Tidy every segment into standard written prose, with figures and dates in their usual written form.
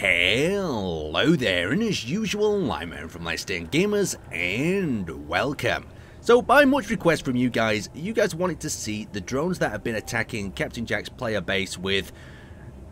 Hello there, and as usual, I'm Aaron from Let's Stay Gamers, and welcome. So, by much request from you guys wanted to see the drones that have been attacking Cpt Jacks player base with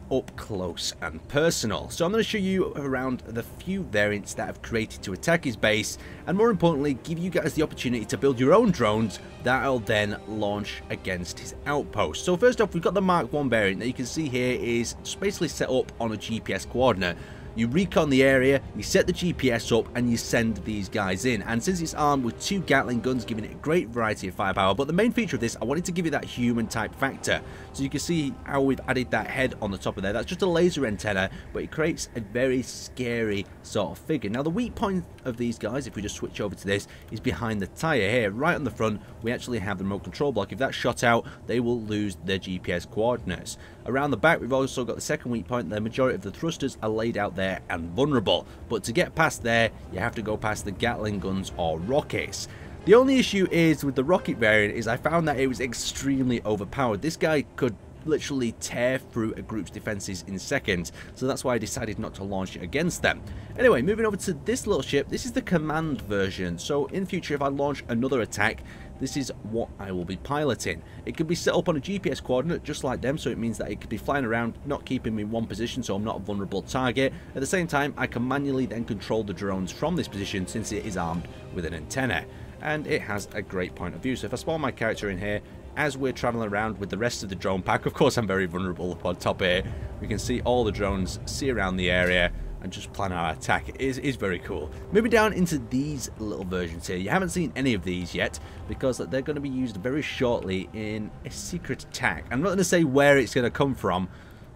up close and personal. So I'm going to show you around the few variants that I've created to attack his base, and more importantly, give you guys the opportunity to build your own drones that'll then launch against his outpost. So first off, we've got the Mark 1 variant that you can see here is just basically set up on a GPS coordinate. You recon the area, you set the GPS up, and you send these guys in. And since it's armed with 2 Gatling guns, giving it a great variety of firepower, but the main feature of this, I wanted to give you that human type factor. So you can see how we've added that head on the top of there. That's just a laser antenna, but it creates a very scary sort of figure. Now the weak point of these guys, if we just switch over to this, is behind the tire here. Right on the front, we actually have the remote control block. If that's shot out, they will lose their GPS coordinates. Around the back, we've also got the second weak point. The majority of the thrusters are laid out there and vulnerable, but to get past there, you have to go past the Gatling guns or rockets. The only issue is with the rocket variant is I found that it was extremely overpowered. This guy could literally tear through a group's defenses in seconds, so that's why I decided not to launch it against them. Anyway, moving over to this little ship, this is the command version, so in future if I launch another attack, this is what I will be piloting. It can be set up on a GPS coordinate just like them, so it means that it could be flying around, not keeping me in one position, so I'm not a vulnerable target. At the same time, I can manually then control the drones from this position since it is armed with an antenna, and it has a great point of view. So if I spawn my character in here, as we're traveling around with the rest of the drone pack, of course I'm very vulnerable up on top here, we can see all the drones, see around the area, and just plan our attack. It is very cool. Moving down into these little versions here, you haven't seen any of these yet because they're going to be used very shortly in a secret attack. I'm not going to say where it's going to come from,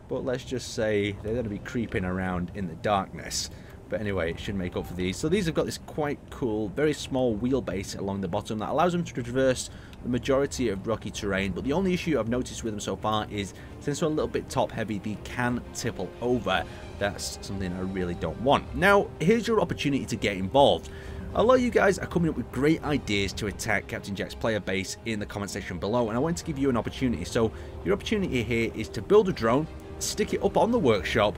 but let's just say they're going to be creeping around in the darkness. But anyway, it should make up for these. So these have got this quite cool, very small wheelbase along the bottom that allows them to traverse the majority of rocky terrain. But the only issue I've noticed with them so far is since they're a little bit top heavy, they can tipple over. That's something I really don't want. Now, here's your opportunity to get involved. A lot of you guys are coming up with great ideas to attack Cpt Jacks player base in the comment section below, and I want to give you an opportunity. So your opportunity here is to build a drone, stick it up on the workshop,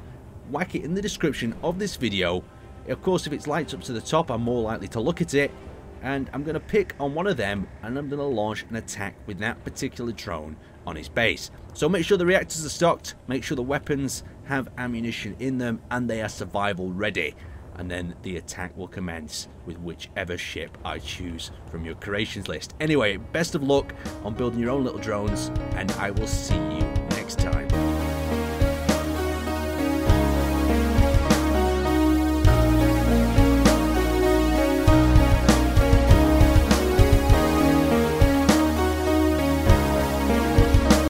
whack it in the description of this video. Of course, if it's lights up to the top, I'm more likely to look at it, and I'm going to pick on one of them and I'm going to launch an attack with that particular drone on his base. So make sure the reactors are stocked, make sure the weapons have ammunition in them, and they are survival ready, and then the attack will commence with whichever ship I choose from your creations list. Anyway, best of luck on building your own little drones, and I will see you next time.